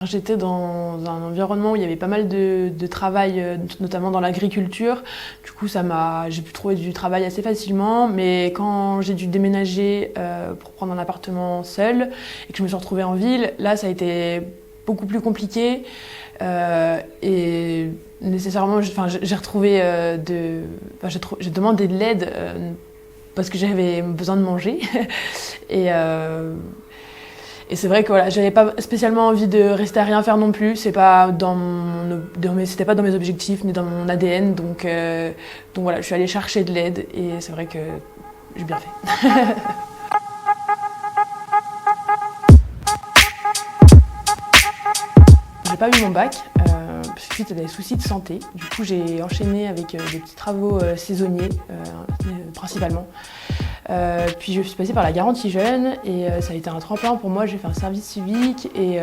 J'étais dans un environnement où il y avait pas mal de travail, notamment dans l'agriculture. Du coup, j'ai pu trouver du travail assez facilement. Mais quand j'ai dû déménager pour prendre un appartement seul et que je me suis retrouvée en ville, là, ça a été beaucoup plus compliqué. Et nécessairement, j'ai retrouvé j'ai demandé de l'aide parce que j'avais besoin de manger. Et c'est vrai que voilà, j'avais pas spécialement envie de rester à rien faire non plus. C'était pas dans mes objectifs ni dans mon ADN. Donc voilà, je suis allée chercher de l'aide et c'est vrai que j'ai bien fait. J'ai pas eu mon bac suite à des soucis de santé. Du coup, j'ai enchaîné avec des petits travaux saisonniers principalement. Puis je suis passée par la garantie jeune et ça a été un tremplin pour moi. J'ai fait un service civique et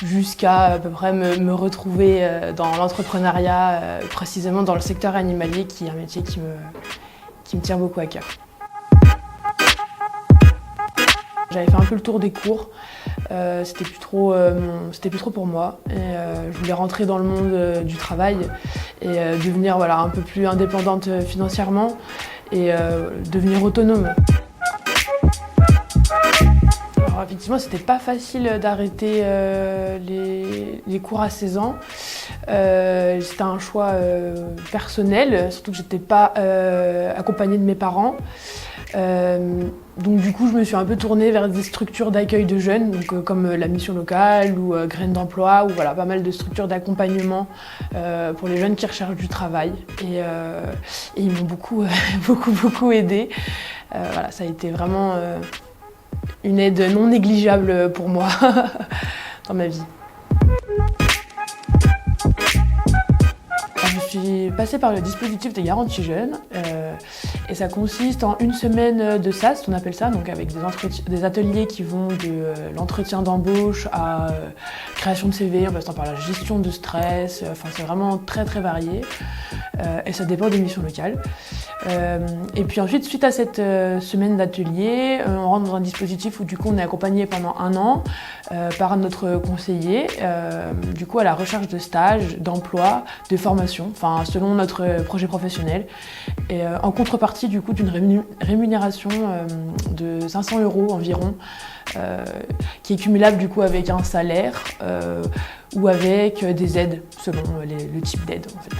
jusqu'à à peu près me retrouver dans l'entrepreneuriat, précisément dans le secteur animalier, qui est un métier qui me tient beaucoup à cœur. J'avais fait un peu le tour des cours, c'était plus trop pour moi. Et, je voulais rentrer dans le monde du travail et devenir un peu plus indépendante financièrement et devenir autonome. Alors effectivement, c'était pas facile d'arrêter les cours à 16 ans. C'était un choix personnel, surtout que j'étais pas accompagnée de mes parents. Donc du coup, je me suis un peu tournée vers des structures d'accueil de jeunes, donc, comme la mission locale ou Graines d'emploi, ou pas mal de structures d'accompagnement pour les jeunes qui recherchent du travail. Et ils m'ont beaucoup, beaucoup aidée. Ça a été vraiment une aide non négligeable pour moi dans ma vie. Je suis passée par le dispositif des garanties jeunes et ça consiste en une semaine de SAS, on appelle ça, donc avec des ateliers qui vont de l'entretien d'embauche à création de CV, en passant par la gestion de stress, c'est vraiment très très varié et ça dépend des missions locales. Et puis ensuite, suite à cette semaine d'atelier, on rentre dans un dispositif où du coup on est accompagné pendant 1 an par notre conseiller, du coup à la recherche de stages, d'emploi, de formation, selon notre projet professionnel. Et en contrepartie du coup d'une rémunération de 500 € environ, qui est cumulable du coup avec un salaire ou avec des aides selon le type d'aide en fait.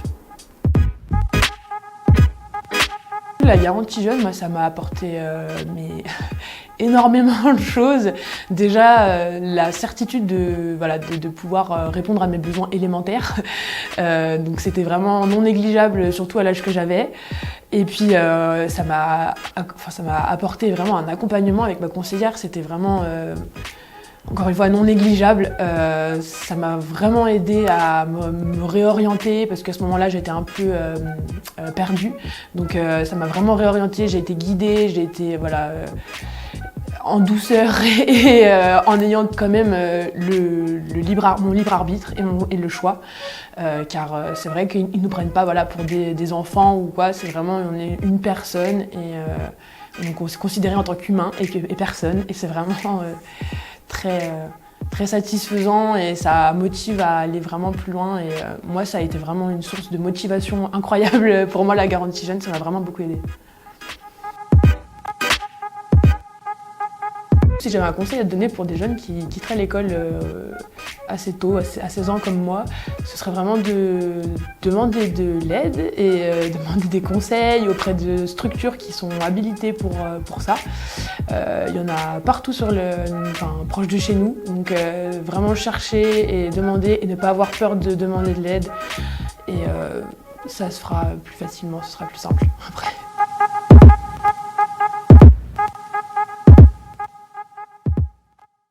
La garantie jeune, moi, ça m'a apporté énormément de choses. Déjà, la certitude de pouvoir répondre à mes besoins élémentaires. Donc c'était vraiment non négligeable, surtout à l'âge que j'avais. Et puis ça m'a apporté vraiment un accompagnement avec ma conseillère. C'était vraiment encore une fois non négligeable. Ça m'a vraiment aidé à me réorienter parce qu'à ce moment-là j'étais un peu perdue. Donc ça m'a vraiment réorientée, j'ai été guidée, j'ai été en douceur et en ayant quand même mon libre arbitre et le choix. Car c'est vrai qu'ils ne nous prennent pas pour des enfants ou quoi, c'est vraiment on est une personne et donc on s'est considéré en tant qu'humain et personne, et c'est vraiment très satisfaisant et ça motive à aller vraiment plus loin. Et moi, ça a été vraiment une source de motivation incroyable pour moi, la garantie jeune, ça m'a vraiment beaucoup aidé. Si j'avais un conseil à te donner pour des jeunes qui quitteraient l'école assez tôt, à 16 ans comme moi, ce serait vraiment de demander de l'aide et demander des conseils auprès de structures qui sont habilitées pour ça. Il y en a partout proche de chez nous, donc vraiment chercher et demander et ne pas avoir peur de demander de l'aide. Et ça se fera plus facilement, ce sera plus simple après.